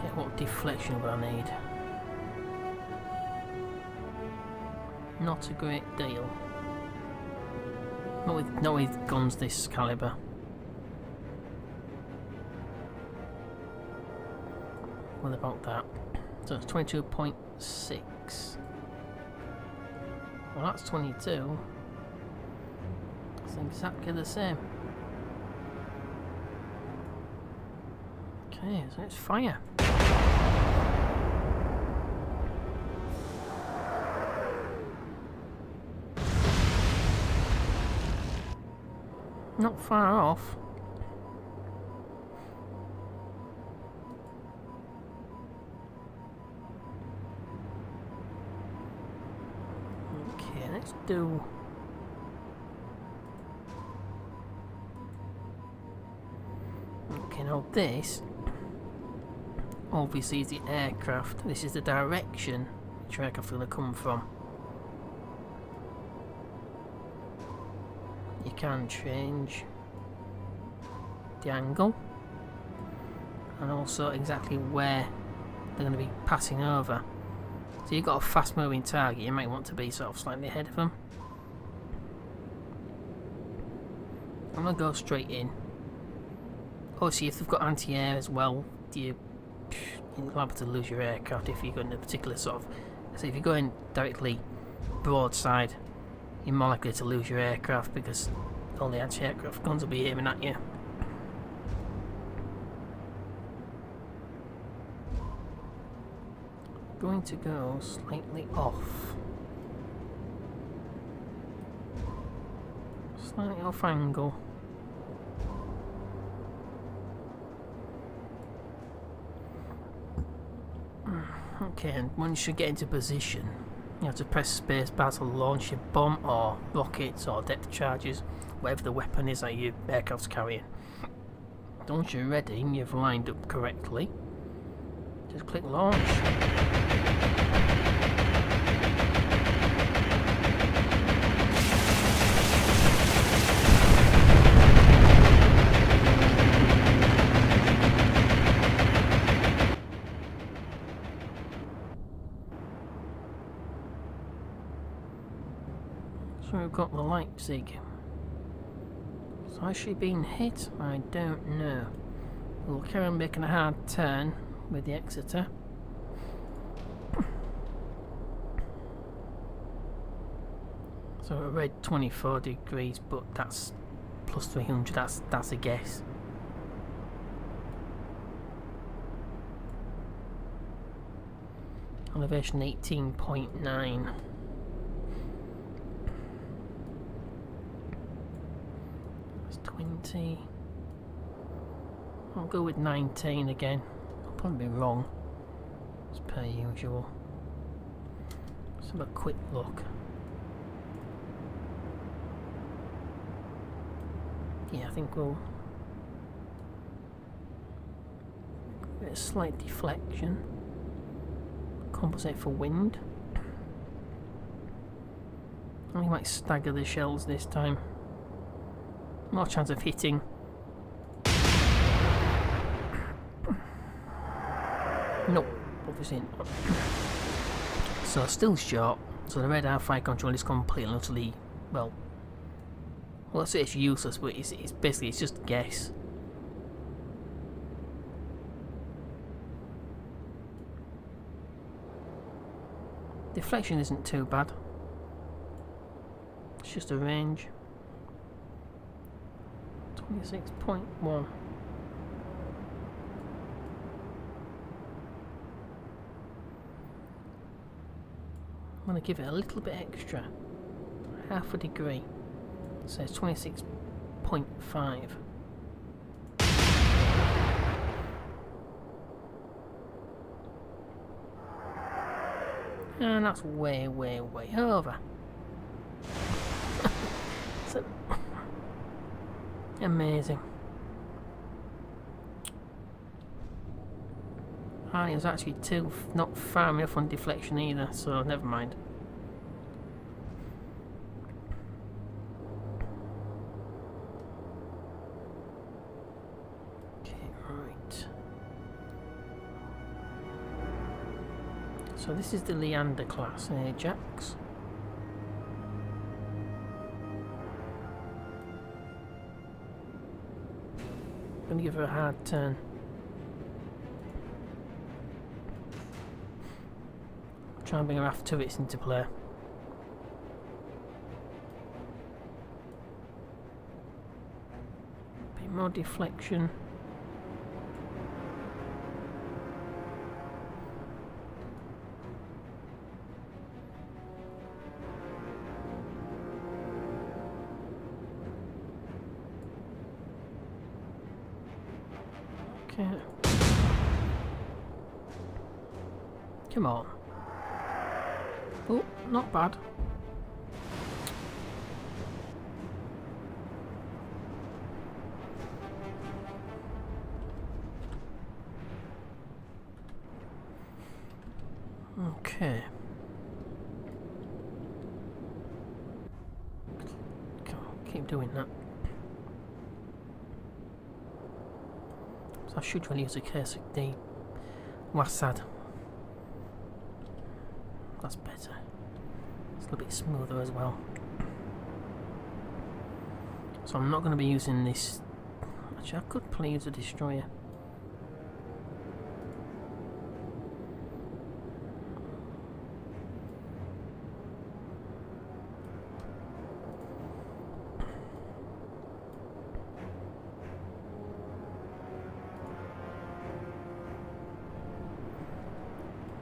Okay, what deflection will I need? Not a great deal. Not with guns this caliber. What about that? So it's 22.6. Well, that's 22. It's exactly the same. Okay, so it's fire. Not far off. Okay, let's do... Okay, now this obviously is the aircraft. This is the direction which aircraft is going to come from. You can change the angle and also exactly where they're going to be passing over. So you've got a fast moving target, you might want to be sort of slightly ahead of them. I'm going to go straight in. Obviously if they've got anti-air as well, you're liable to lose your aircraft if you're going to a particular sort of... So if you're going directly broadside, you're more likely to lose your aircraft because all the anti-aircraft guns will be aiming at you. Going to go slightly off. Slightly off angle. Okay, and once you get into position, you have to press space bar to launch your bomb or rockets or depth charges, whatever the weapon is that your aircraft's carrying. Once you're ready and you've lined up correctly, just click launch. So we've got the Leipzig. So has she been hit? I don't know. We'll carry on making a hard turn with the Exeter. So I read 24 degrees, but that's plus 300, that's a guess. Elevation 18.9. That's 20. I'll go with 19 again. I'll probably be wrong, as per usual. Let's have a quick look. Yeah, I think we'll get a slight deflection, compensate for wind. I think we might stagger the shells this time. More chance of hitting. Nope, obviously not. So still short. So the radar fire control is completely and utterly, well, let's say it's useless, but it's basically it's just a guess. Deflection isn't too bad. It's just a range. 26.1. I'm going to give it a little bit extra. Half a degree. So it's 26.5. And that's way, way, way over. So, amazing. And it was actually not far enough on deflection either, so never mind. So this is the Leander class Ajax. I'm going to give her a hard turn. Try and bring her aft turrets into play. Bit more deflection. Okay. Come on. Oh, not bad. Okay. Come on, keep doing that. So I should really use a case of the WASAD. That's better. It's a little bit smoother as well. So I'm not going to be using this. Actually, I could probably use a destroyer.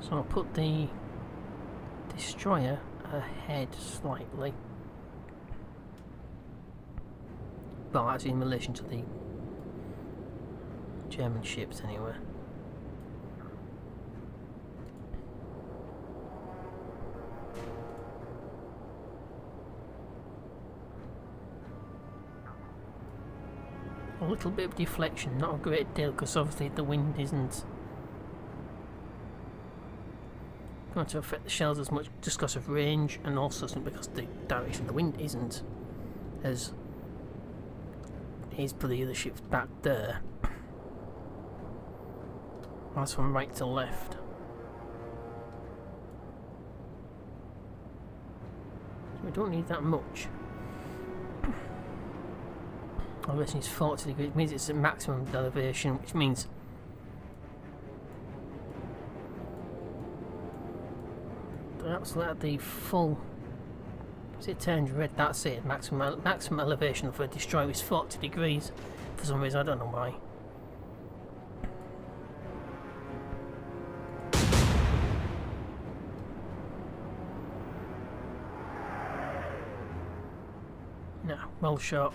So I'll put the destroyer ahead slightly. Well, actually in relation to the German ships anyway. A little bit of deflection, not a great deal, because obviously the wind isn't going to affect the shells as much just because of range, and also because the direction of the wind isn't as is for the other ships back there. That's from right to left. So we don't need that much. Elevation is 40 degrees, it means it's at maximum elevation, which means absolutely at the full. As it turns red, that's it. Maximum elevation for a destroyer is 40 degrees. For some reason, I don't know why. No, well shot.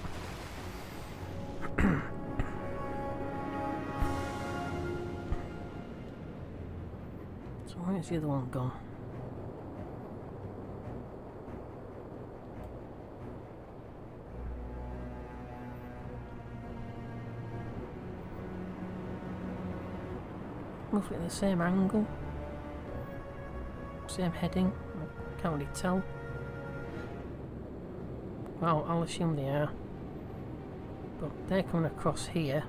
So where's the other one gone? Roughly the same angle, same heading, I can't really tell. Well, I'll assume they are. But they're coming across here.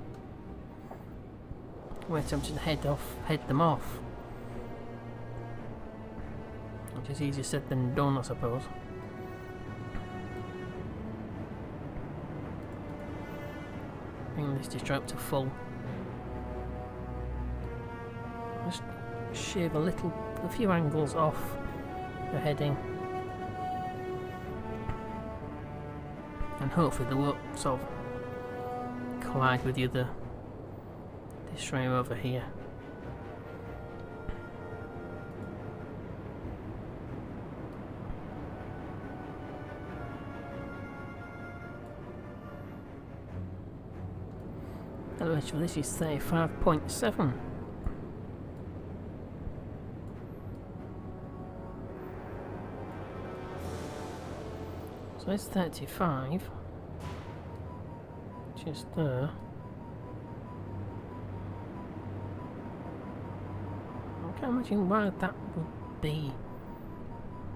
We're attempting to head them off. Which is easier said than done, I suppose. Bring this destroyer up to full. Just shave a few angles off the heading, and hopefully they won't sort of collide with the other destroyer over here. Elevation for this is 35.7. So it's 35, just there. I can't imagine why that would be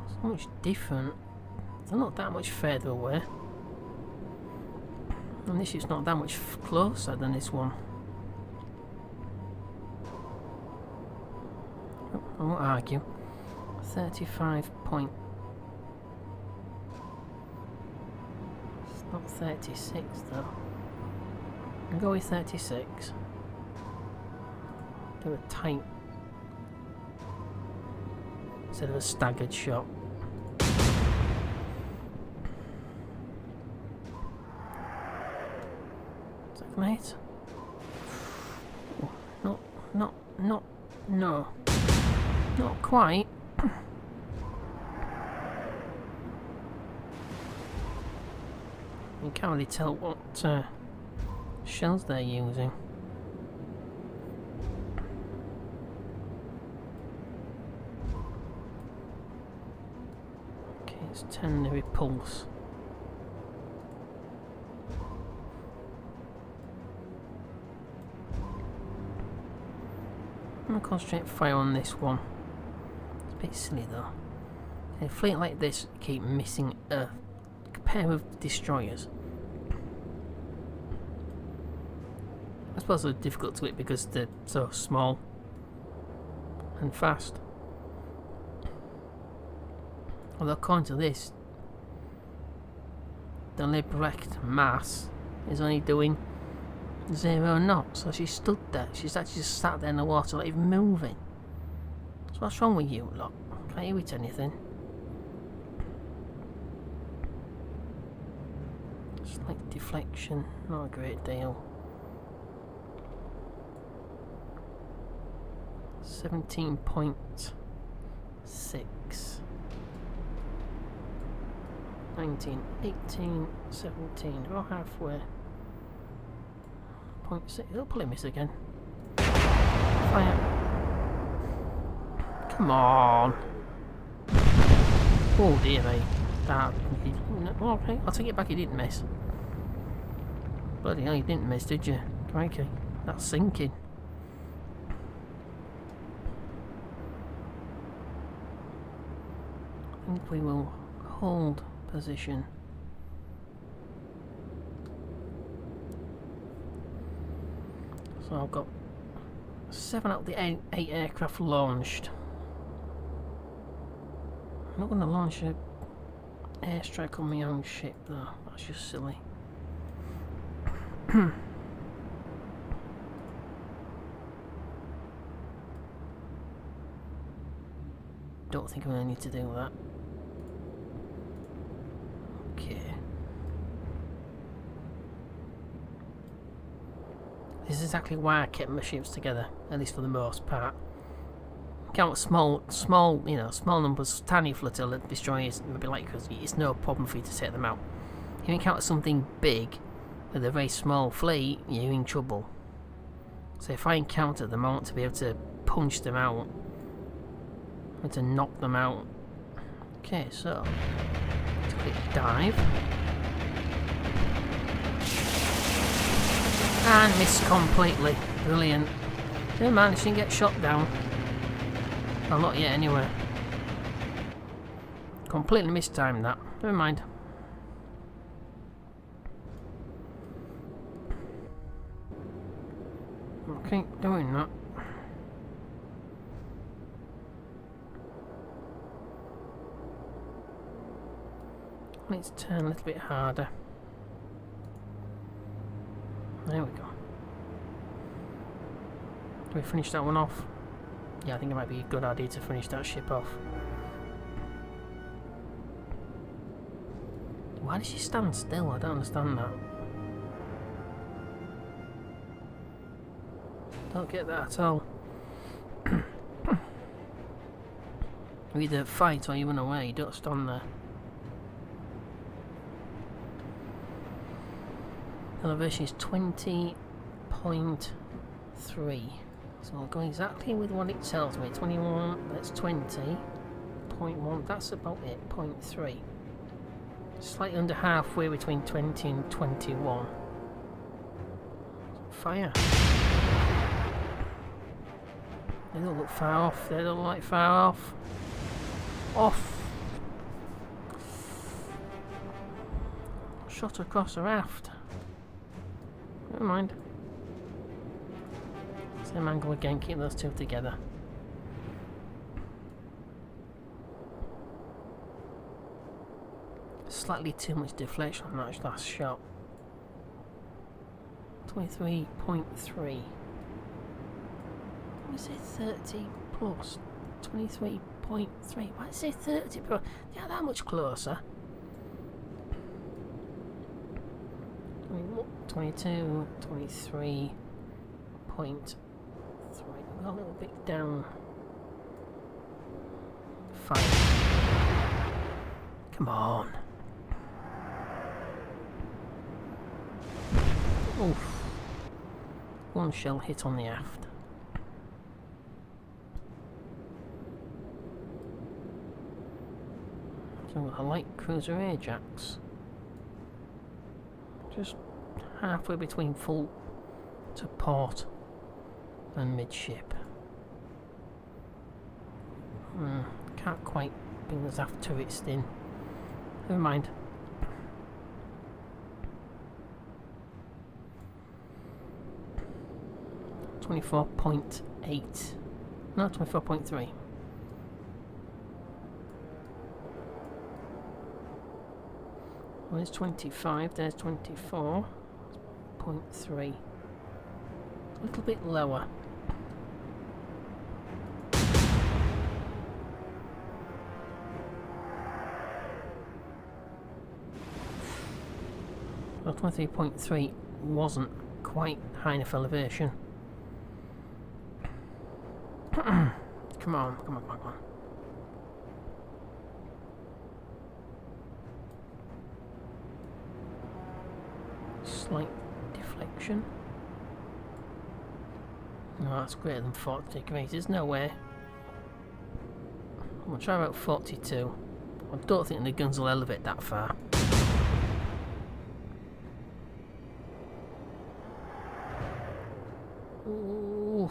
so much different. They're not that much further away, and this is not that much closer than this one. I won't argue. 35 point. It's not 36 though. I'll go with 36. Do a tight instead of a staggered shot. Second hit. Oh, no. Not quite. You can't really tell what shells they're using. Okay, it's 10 repulse. I'm going to concentrate fire on this one. It's a bit silly though. In a fleet like this, keep missing a pair of destroyers. I suppose they're difficult to hit because they're so small and fast. Although according to this, the Liebrecht mass is only doing 0 knots, so she stood there. She's actually just sat there in the water, not even moving. So what's wrong with you lot? Can't you hit anything? Slight deflection, not a great deal. 17.6. 19, 18, 17. We're halfway. 0.6. It'll probably miss again. Fire. Come on. Oh dear me. Okay, I'll take it back. He didn't miss. Bloody hell, you didn't miss, did you? Crikey. That's sinking. I think we will hold position. So I've got 7 out of the 8 aircraft launched. I'm not going to launch an airstrike on my own ship though, that's just silly. Don't think I'm going to need to do that. Okay. This is exactly why I kept my ships together, at least for the most part. Count small numbers, tiny flotilla destroyers, maybe like, because it's no problem for you to take them out. If you encounter something big with a very small fleet, you're in trouble. So if I encounter them, I want to be able to punch them out, and to knock them out. Okay, so let's click dive. And miss completely. Brilliant. Never mind, she didn't get shot down. Well, not yet anyway. Completely mistimed that. Never mind. I'll keep doing that. Let's turn a little bit harder. There we go. Do we finish that one off? Yeah, I think it might be a good idea to finish that ship off. Why does she stand still? I don't understand that. Don't get that at all. You either fight or you run away, you don't stand there. Elevation is 20.3. So I'll go exactly with what it tells me. 21, that's 20.1, that's about it, 0.3. Slightly under halfway between 20 and 21. Fire. They don't look far off, they don't like far off. Off. Shot across the raft. Never mind. Same angle again, keep those two together. slightly too much deflection on that last shot. 23.3. Why is it 30 plus? 23.3. Why is it 30 plus? Yeah, that much closer. 22, 23.3. We're a little bit down. 5. Come on. Oof. One shell hit on the aft. So a light cruiser Ajax. Just halfway between full to port and midship. Can't quite bring those aft turrets in. Never mind. .8. No, 24.3. Where's 25? There's 24.3. A little bit lower. Well, 23.3 wasn't quite high enough elevation. Come on, come on, come on, come on. Slight deflection. No, that's greater than 40 degrees. There's no way. I'm going to try about 42. I don't think the guns will elevate that far. Ooh.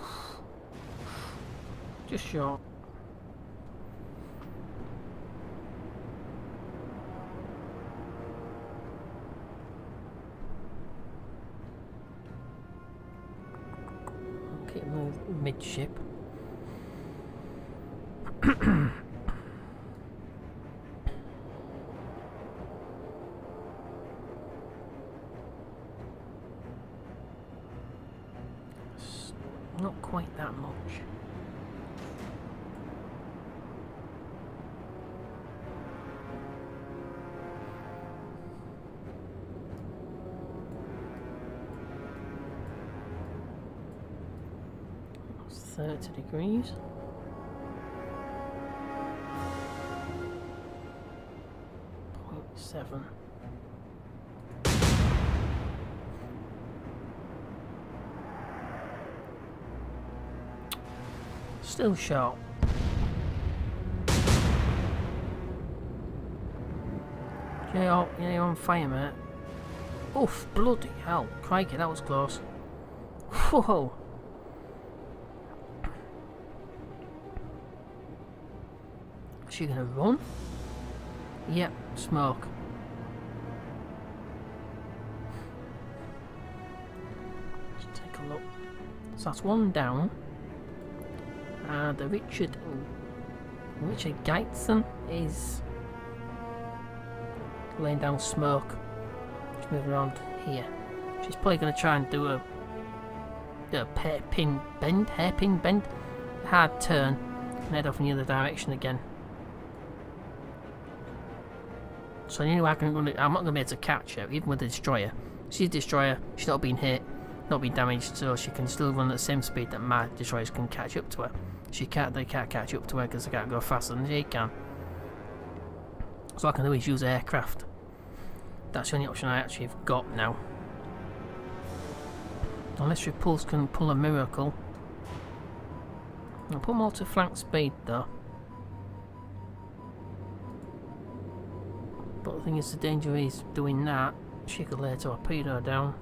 Just short. Okay, move midship. Not quite that much. That's 30 degrees. .7. Still short. Yeah, you're on fire, mate. Oof, bloody hell. Crikey, that was close. Whoa. Is she gonna run? Yep, smoke. Let's take a look. So that's one down. The Richard Geitson is laying down smoke. Just moving around here. She's probably going to try and do a hairpin bend, hard turn, and head off in the other direction again. So anyway, I'm not going to be able to catch her, even with the destroyer. She's a destroyer. She's not been hit, not been damaged, so she can still run at the same speed that my destroyers can catch up to her. They can't catch up to her because they can't go faster than she can. So all I can do is use aircraft. That's the only option I actually have got now. Unless Repulse can pull a miracle. I'll put them all to flank speed though. But the thing is, the danger is doing that. She could lay a torpedo down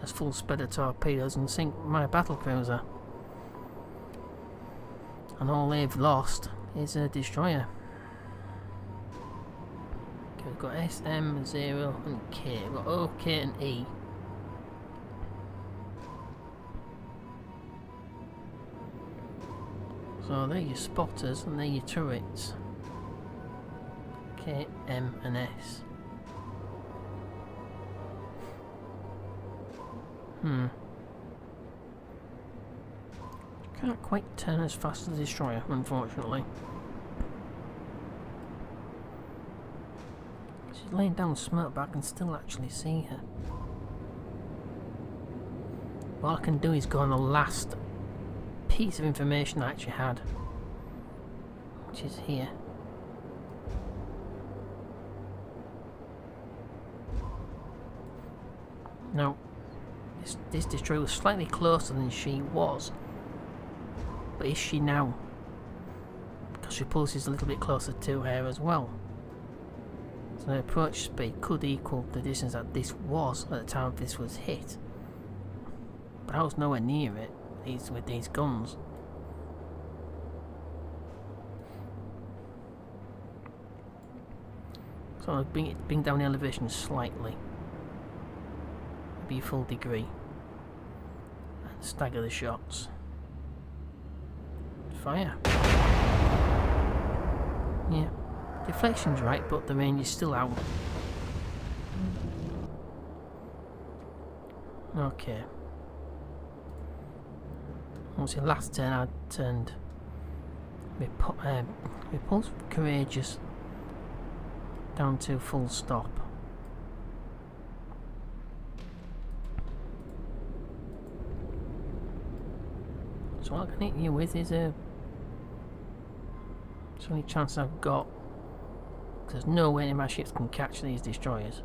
as full speed of torpedoes and sink my battle cruiser. And all they've lost is a destroyer. Okay, we've got S, M, 0 and K. We've got O, K and E. So they're your spotters and they're your turrets. K, M and S. Can't quite turn as fast as the destroyer, unfortunately. She's laying down smoke, but I can still actually see her. All I can do is go on the last piece of information I actually had, which is here. Now, this destroyer was slightly closer than she was, but is she now? Because repulse is a little bit closer to her as well. So the approach speed could equal the distance that this was at the time this was hit. But I was nowhere near it with these guns. So I'll bring down the elevation slightly. Be a full degree. And stagger the shots. Fire. Yeah. Deflection's right, but the range is still out. Okay. Obviously, last turn I turned repulse courageous down to full stop. So what I can hit you with is it's the only chance I've got. There's no way any of my ships can catch these destroyers.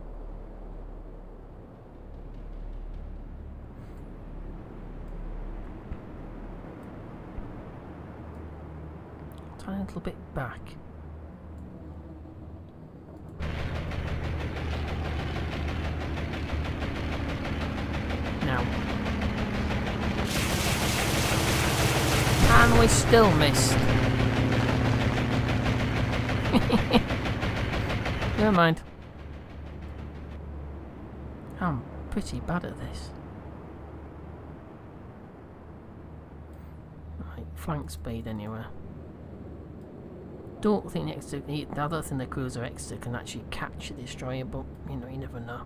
Tiny little bit back. Now. And we still missed. Never mind. I'm pretty bad at this. Right, flank speed anyway. Don't think I don't think the cruiser extra can actually catch a destroyer, but you know, you never know.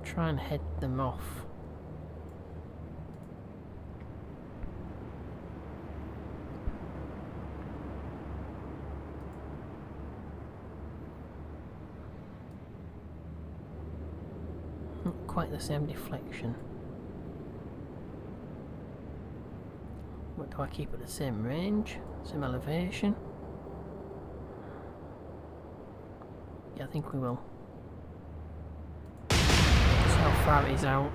Try and head them off. Not quite the same deflection. What do I keep at the same range? Same elevation? Yeah, I think we will. That's how far it is out.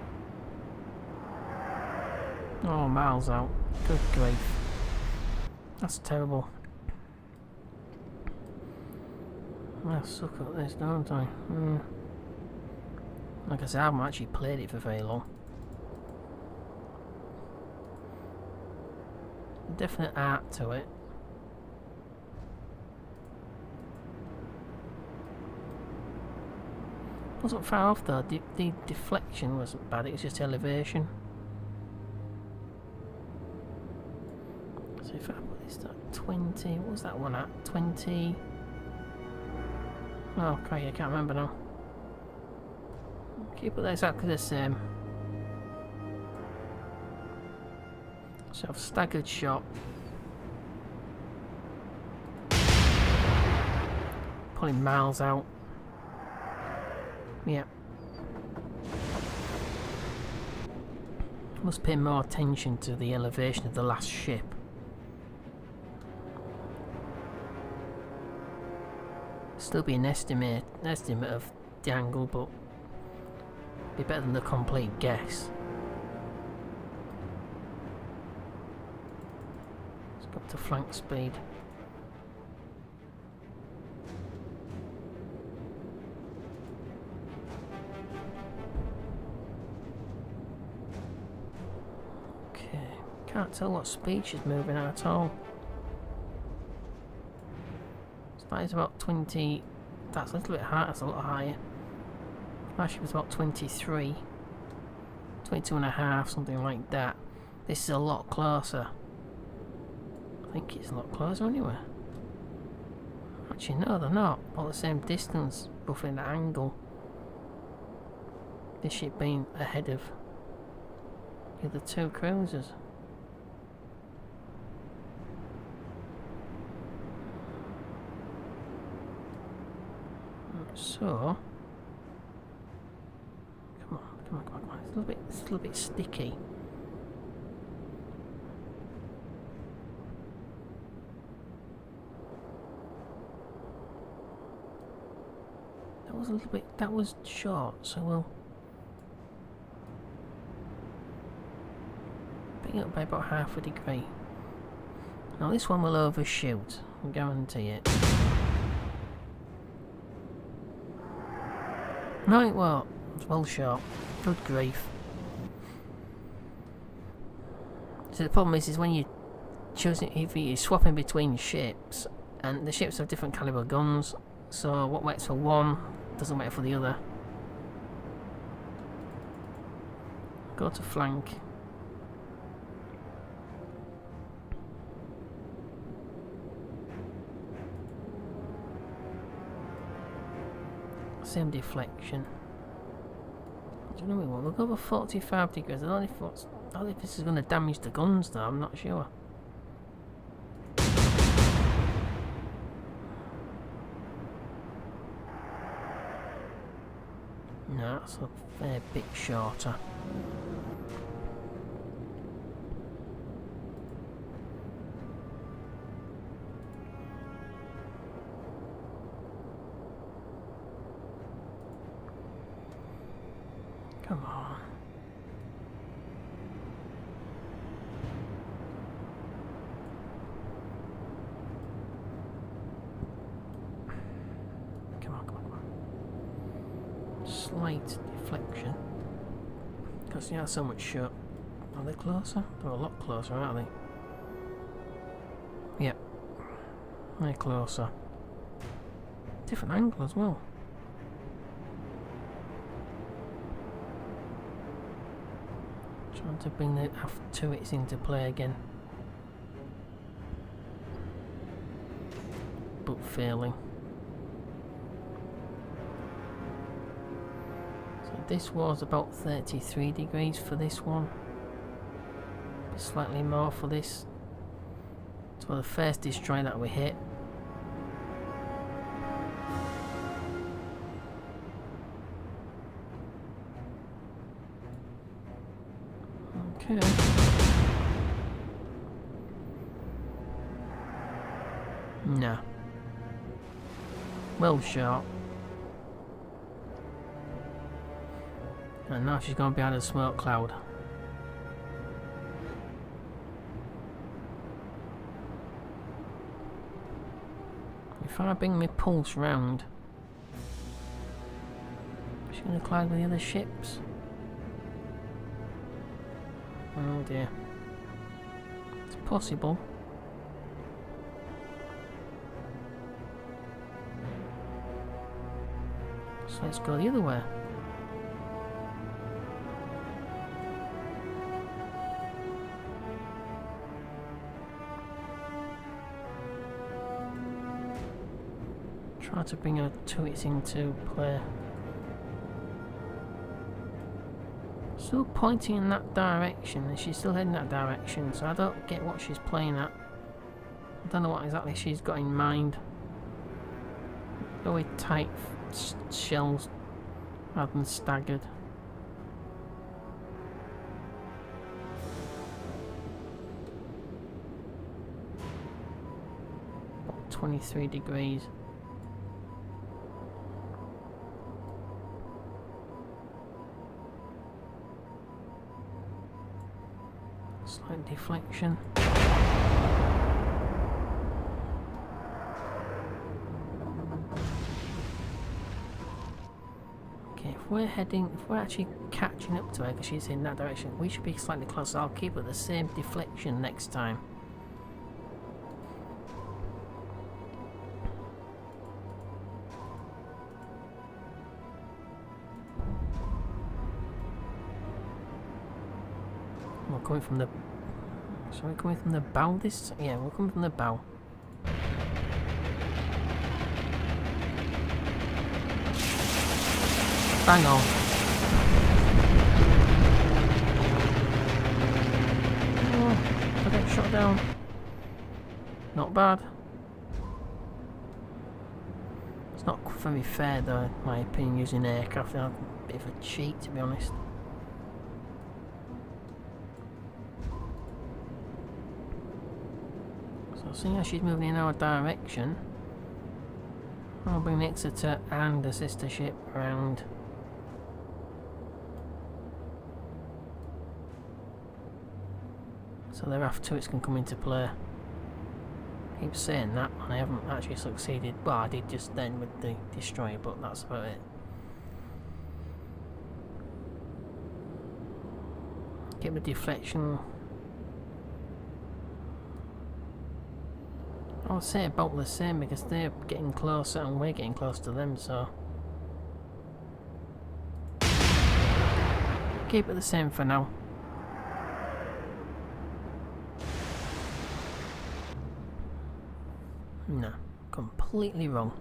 Oh, miles out. Good grief. That's terrible. I suck at this, don't I? Like I said, I haven't actually played it for very long. Definite art to it. Wasn't far off though. The deflection wasn't bad, it was just elevation. So if I put this at 20, what was that one at? 20. Oh, okay, I can't remember now. Keep it there exactly the same. So I've staggered shot. Pulling miles out. Yeah. Must pay more attention to the elevation of the last ship. Still be an estimate of the angle, but be better than the complete guess. Up to flank speed. Okay, can't tell what speed she's moving at all. So that is about 20. That's a little bit higher. That's a lot higher. Actually, it was about 23, 22 and a half, something like that. This is a lot closer. I think it's a lot closer anyway. Actually, no, they're not. All the same distance, roughly the angle. This ship being ahead of the other two cruisers. So, come on. It's a little bit sticky. That was short, so we'll bring it up by about half a degree. Now this one will overshoot, I guarantee it. No, it won't. It's well short. Good grief. So the problem is when you choosing, if you're swapping between ships, and the ships have different caliber guns, so what works for one doesn't work for the other. Go to flank. Same deflection. I don't know what we want. We'll go for 45 degrees. I don't know if this is going to damage the guns though, I'm not sure. No, that's a fair bit shorter. Come on. Slight deflection. Because you have so much shut. Are they closer? They're a lot closer, aren't they? Yep. They're closer. Different angle as well. Trying to bring the turrets into play again. But failing. This was about 33 degrees for this one. Slightly more for this. So the first destroyer that we hit. Okay. No. Well short. And now she's going behind a smoke cloud. If I bring my pulse round, is she going to collide with the other ships? Oh dear. It's possible. So let's go the other way. Try to bring her turrets into play. Still pointing in that direction, and she's still heading that direction, so I don't get what she's playing at. I don't know what exactly she's got in mind. Go with tight shells rather than staggered. 23 degrees. Slight deflection. Okay, if we're actually catching up to her because she's in that direction, we should be slightly closer. I'll keep it the same deflection next time. We're coming from the... So we're coming from the bow this... Yeah, we're coming from the bow. Bang on. down. Not bad. It's not very fair though, in my opinion, using aircraft. They're a bit of a cheat, to be honest. So seeing as she's moving in our direction, I'll bring the Exeter and the sister ship around. So their aft turrets can come into play. I keep saying that, and I haven't actually succeeded. Well, I did just then with the destroyer, but that's about it. Get the deflection. I would say about the same because they're getting closer and we're getting close to them, so keep it the same for now. No, completely wrong.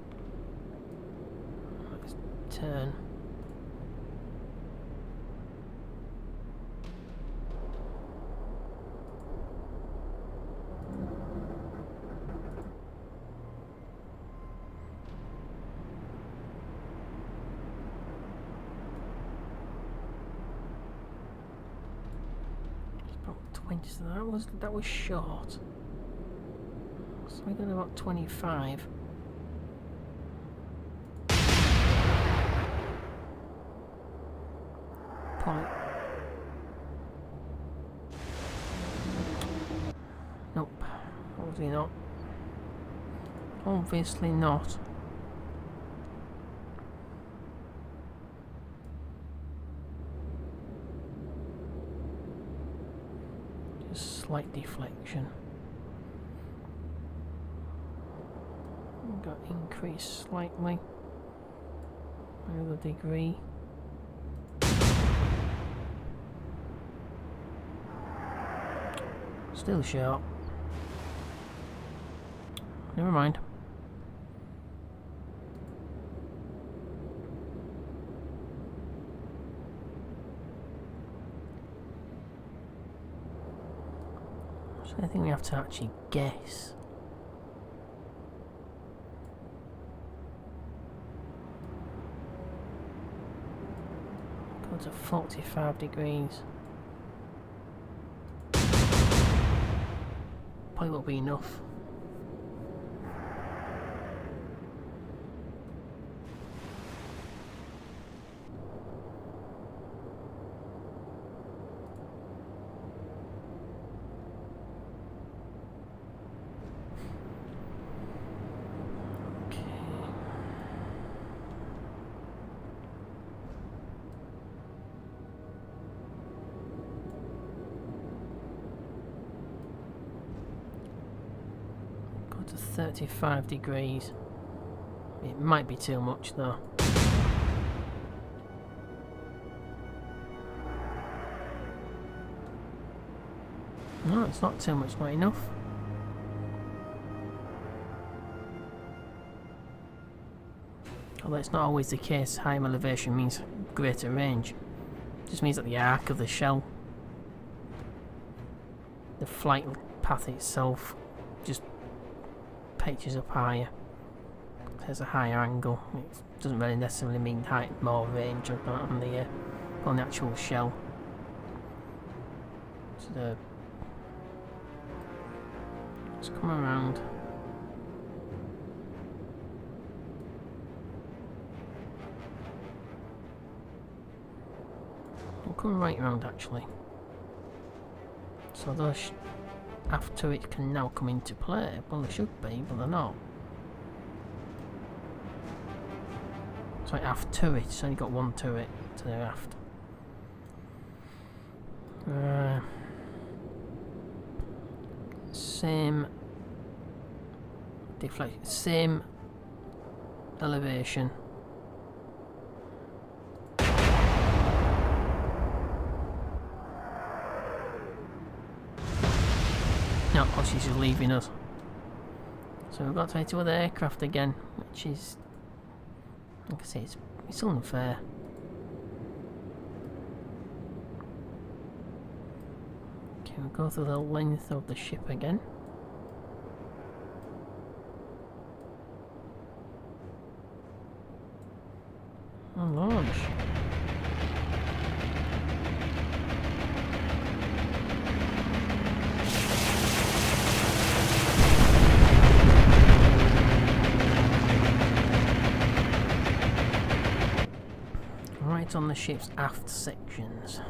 Let's turn. It's about 20, so that was short. So we got about 25. Point. Nope. Obviously not. Obviously not. Just slight deflection. Got increased slightly. Another degree. Still short. Never mind. So I think we have to actually guess. Go to 45 degrees. Probably won't be enough. To 35 degrees. It might be too much though. No, it's not too much, not enough. Although it's not always the case, higher elevation means greater range. It just means that the arc of the shell, the flight path itself, just pitches up higher. There's a higher angle. It doesn't really necessarily mean more range on the actual shell. So let's come around. We'll come right around actually. So those aft turrets can now come into play. Well, they should be, but they're not. Sorry, aft turret. It's only got one turret to their aft. Same deflection, same elevation. No, oh, she's just leaving us. So we've got to head to other aircraft again, which is, like I say, it's unfair. Okay, we'll go through the length of the ship again. And launch. Right on the ship's aft sections.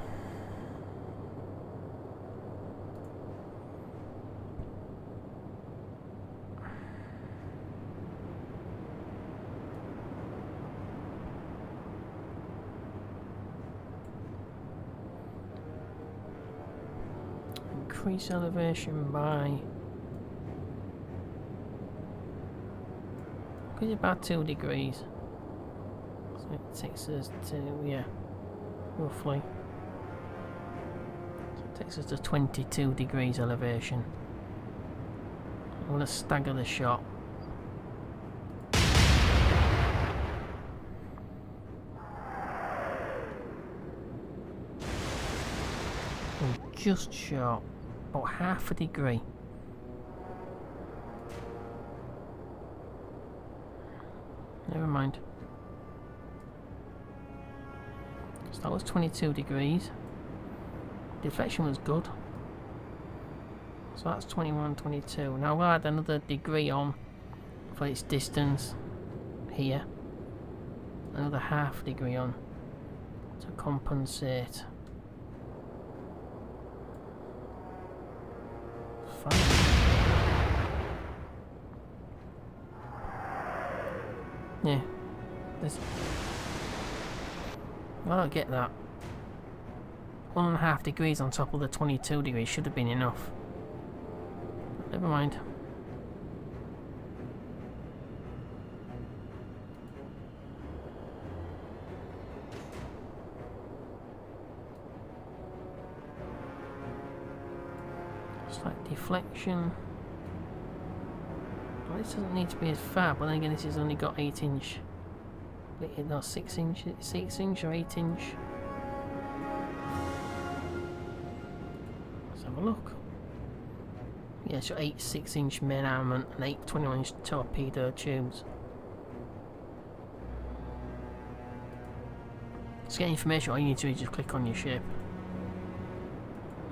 Increase elevation by about 2 degrees. So it takes us to, yeah, roughly. So it takes us to 22 degrees elevation. I'm going to stagger the shot. I'm just short, about half a degree. Never mind. So that was 22 degrees. Deflection was good. So that's 21, 22. Now we'll add another degree on for its distance here. Another half degree on to compensate. Fine. Yeah. I don't get that. 1.5 degrees on top of the 22 degrees should have been enough. Never mind. Slight deflection. Well, this doesn't need to be as far, but then again this has only got 8-inch. No, 6-inch or 8-inch. Let's have a look. Yeah, so 8 6-inch main armament and 8 21-inch torpedo tubes. To get information, all you need to do is just click on your ship.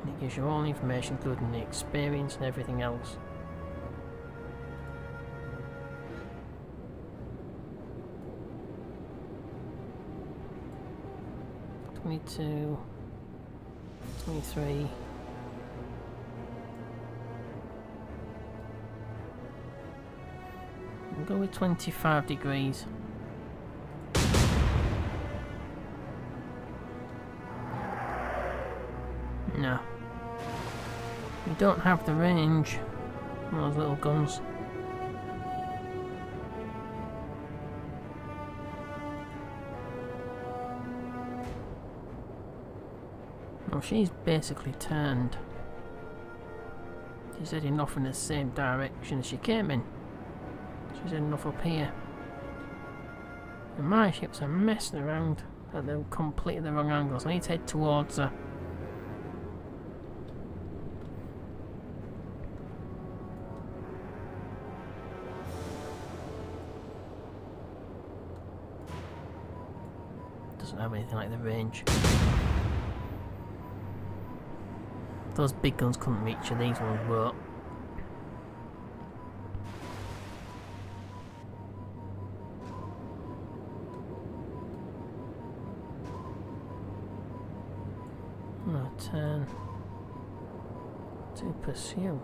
And it gives you all the information, including the experience and everything else. (22), 23. We'll go with 25 degrees. No. We don't have the range on those little guns. Well, she's basically turned. She's heading off in the same direction as she came in. She's heading off up here. And my ships are messing around at the completely the wrong angles. I need to head towards her. Doesn't have anything like the range. Those big guns couldn't reach her, these ones won't. No, turn to pursue.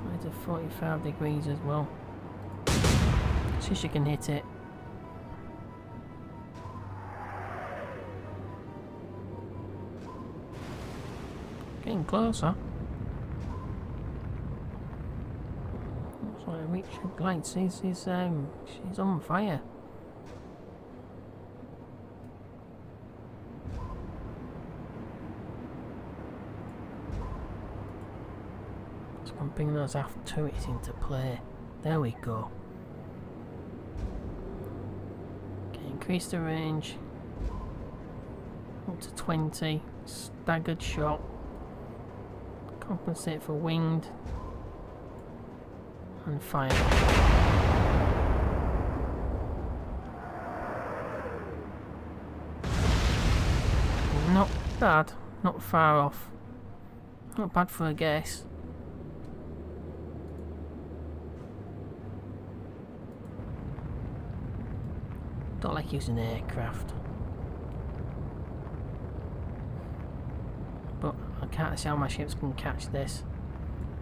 Right to 45 degrees as well. See if she can hit it. Getting closer. Looks like I reach her lights. She's on fire. So I'm bringing those aft turrets into play. There we go. increase the range up to 20. Staggered shot. Compensate for winged. And fire. Not bad. Not far off. Not bad for a guess. Don't like using aircraft. But I can't see how my ships can catch this.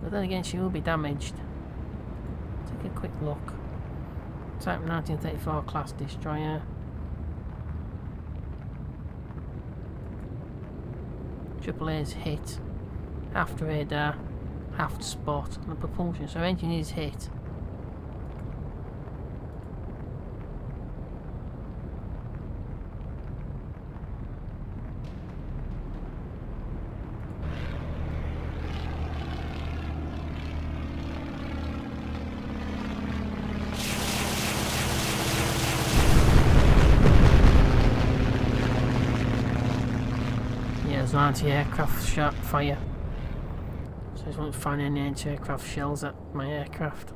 But then again, she will be damaged. Take a quick look. Type 1934 class destroyer. AAA's hit. Half to radar, half to spot, and the propulsion. So engine is hit. There's an anti-aircraft shot fire. So I just won't find any anti-aircraft shells at my aircraft.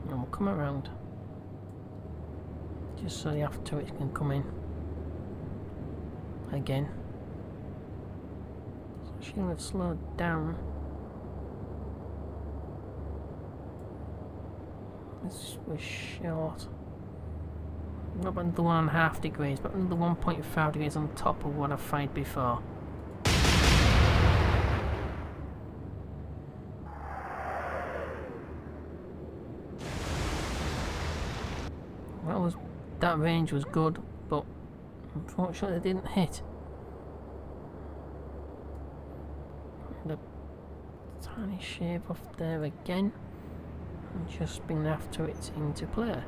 And we'll come around. Just so the aft turrets can come in. Again. So she will have slowed down. This was short. Not about another 1.5 degrees, but another 1.5 degrees on top of what I've fired before. That range was good, but unfortunately it didn't hit. The tiny shape off there again. And just bring after it into play.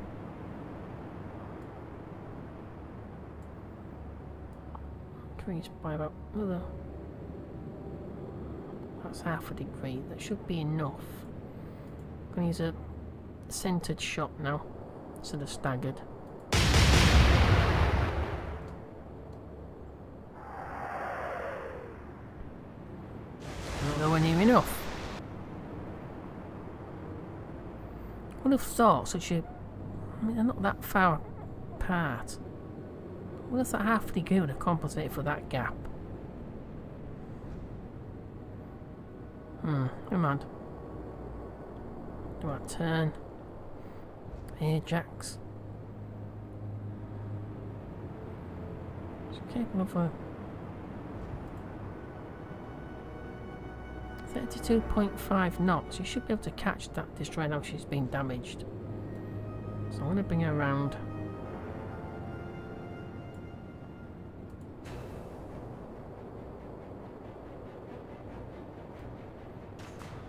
Increased by about another. That's half a degree. That should be enough. I'm going to use a centered shot now instead of staggered. Not nowhere near enough. I would have thought such a... I mean, they're not that far apart. I would have thought half a degree would have compensated for that gap. Never mind. Do I turn? Ajax. It's capable of a... 32.5 knots. You should be able to catch that destroyer now she's been damaged. So I'm going to bring her around.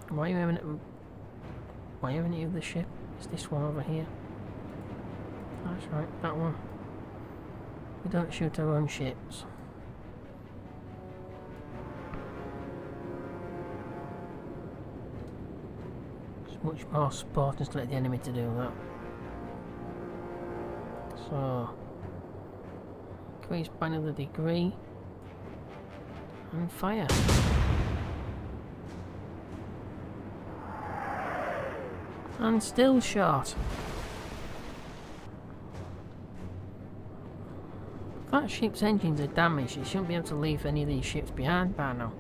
Why are you aiming at the ship? It's this one over here. That's right, that one. We don't shoot our own ships. Much more sport to let the enemy to do that. So increase by another degree and fire. And still short. If that ship's engines are damaged, it shouldn't be able to leave any of these ships behind by now.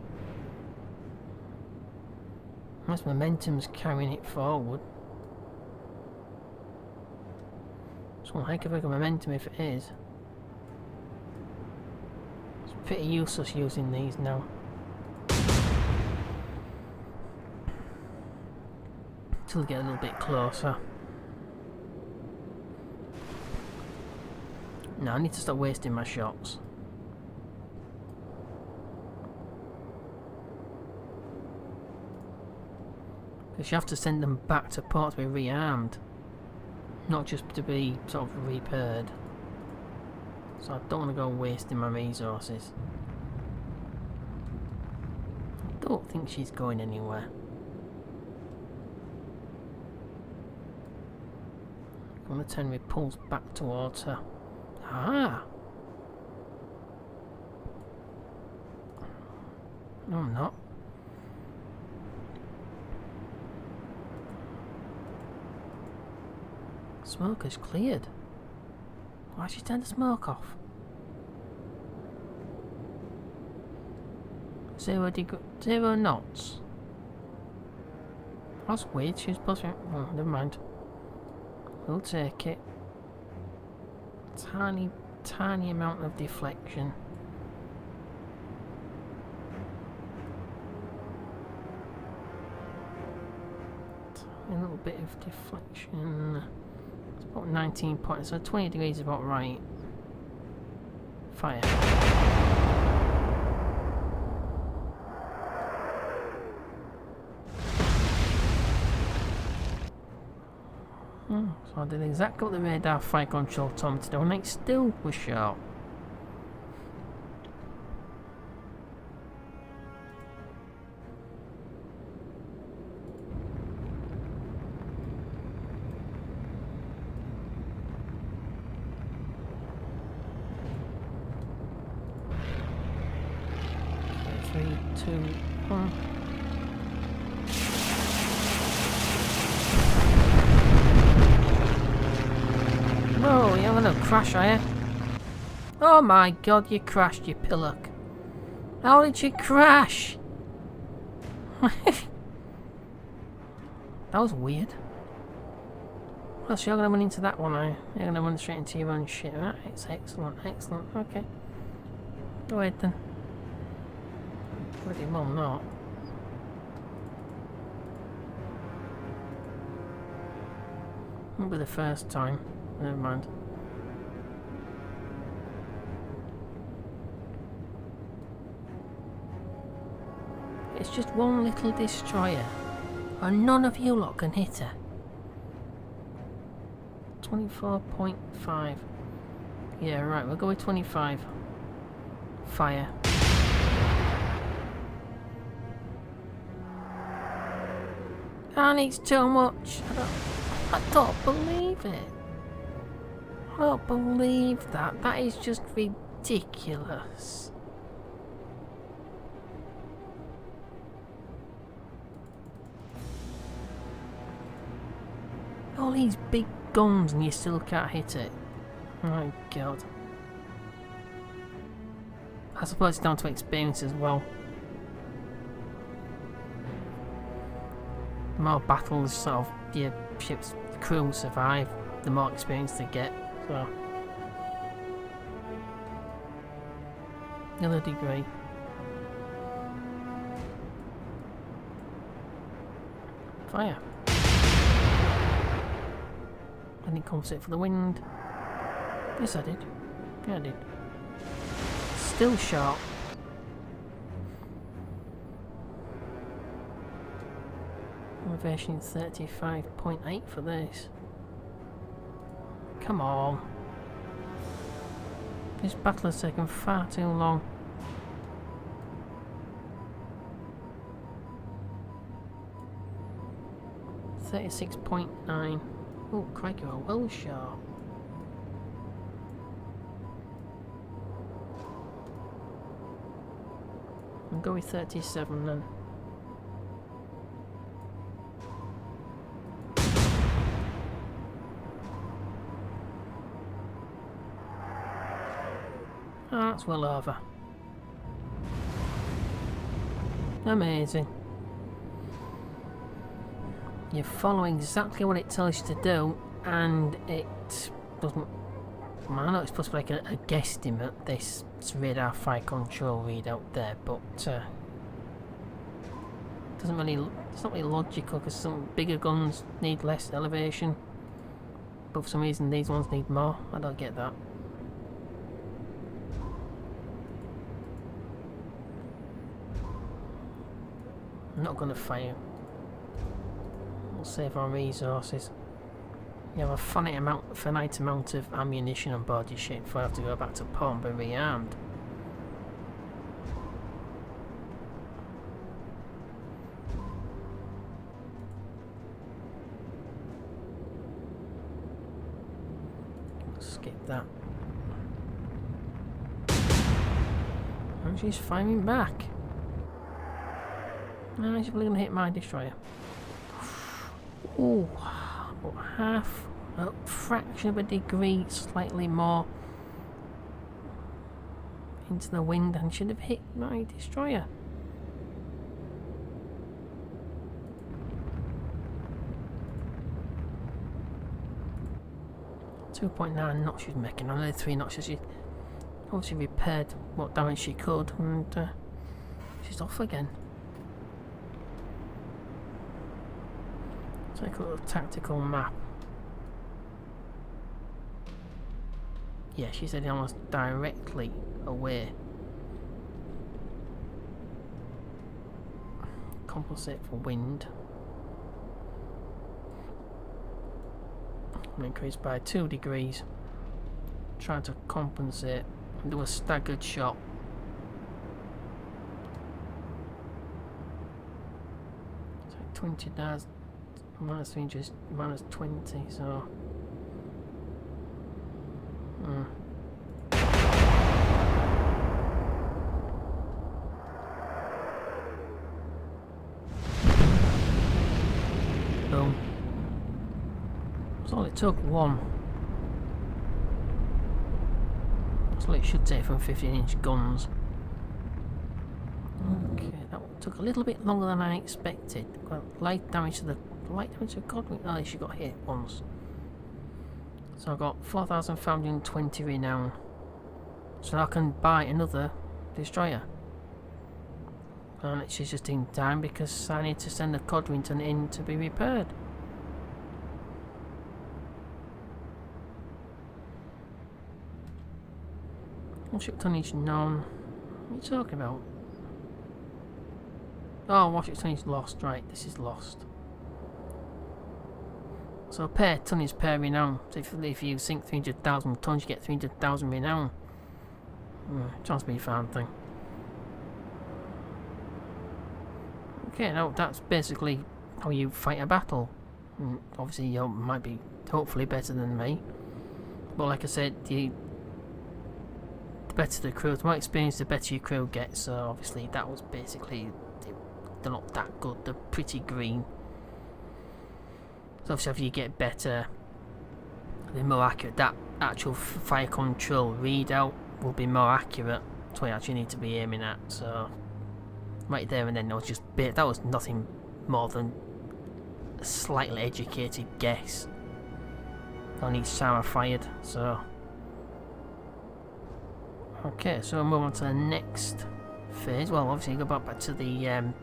Unless momentum's carrying it forward. It's one heck of a momentum if it is. It's pretty useless using these now. Until they get a little bit closer. No, I need to stop wasting my shots. Because you have to send them back to port to be rearmed, not just to be sort of repaired. So I don't want to go wasting my resources. Don't think she's going anywhere. On the 10 we pulls back towards her. Ah! No, I'm not. Smoke has cleared. Why she turned the smoke off? 0 knots. That's weird. She was supposed to. Oh, never mind. We'll take it. Tiny amount of deflection. A little bit of deflection. It's about 19 points, so 20 degrees is about right. Fire. So I did exactly what the radar fire control told me to do, and it still was short. Three, two, one. Whoa, you're gonna crash, are you? Oh my god, you crashed, you pillock. How did you crash? That was weird. Well, so you're gonna run into that one, are you? You're gonna run straight into your own shit, right? It's excellent, excellent, okay. Go ahead then. Pretty well not. Won't be the first time. Never mind. It's just one little destroyer, and none of you lot can hit her. 24.5. Yeah, right, we'll go with 25. Fire. And it's too much. I don't believe it. I don't believe that. That is just ridiculous. All these big guns and you still can't hit it. My god. I suppose it's down to experience as well. The more battles sort of your ship's crew survive, the more experience they get. So another degree. Fire. I didn't compensate for the wind. Yes, I did. Yeah, I did. Still short. Elevation 35.8 for this. Come on. This battle has taken far too long. $36.9. Oh, crikey, we're well short. I'll go with 37 then. Oh, that's well over. Amazing. You follow exactly what it tells you to do, and it doesn't. I know it's supposed to be like a guesstimate, this radar fire control readout there, but doesn't really. It's not really logical because some bigger guns need less elevation, but for some reason these ones need more. I don't get that. I'm not going to fire. We'll save our resources. You have a finite amount of ammunition on board your ship before I have to go back to port and be rearmed. skip that. And she's firing back. No, she's probably going to hit my destroyer. Oh, about half, a fraction of a degree, slightly more into the wind, and should have hit my destroyer. .9 knots she's making. Only 3 knots. She obviously repaired what damage she could, and she's off again. Take a little tactical map. Yeah, she's heading almost directly away. Compensate for wind. Increase by 2 degrees. Trying to compensate and do a staggered shot. So 20 does minus 3 inches, minus 20, so boom. That's all it took, one. That's all it should take from 15-inch guns. Okay, that took a little bit longer than I expected. Got light damage to the Godwin. Oh, she got hit once. So I got 4,520 renown. So I can buy another destroyer. And it's just in time because I need to send the Codrington in to be repaired. Warship tonnage none. What are you talking about? Oh, warship tonnage lost. Right, this is lost. So per ton is per renown. So if you sink 300,000 tons, you get 300,000 renown. Chance me found thing. Okay, now that's basically how you fight a battle. Obviously, you might be hopefully better than me, but like I said, the better the crew, the more experience, the better your crew gets. So obviously, that was basically they're not that good. They're pretty green. So obviously, if you get better, they're more accurate. That actual fire control readout will be more accurate. That's what you actually need to be aiming at. So right there and then, that was nothing more than a slightly educated guess on each time I fired. So okay, so we'll move on to the next phase. Well, obviously go back to the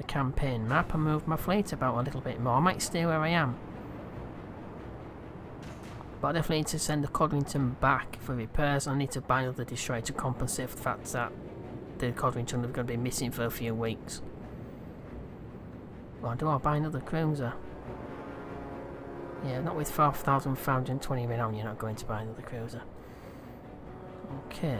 campaign map and move my fleet about a little bit more. I might stay where I am, but I definitely need to send the Codrington back for repairs. I need to buy another destroyer to compensate for the fact that the Codrington are going to be missing for a few weeks. Well, do I buy another cruiser? Yeah, not with 4,520 renown, you're not going to buy another cruiser. Okay.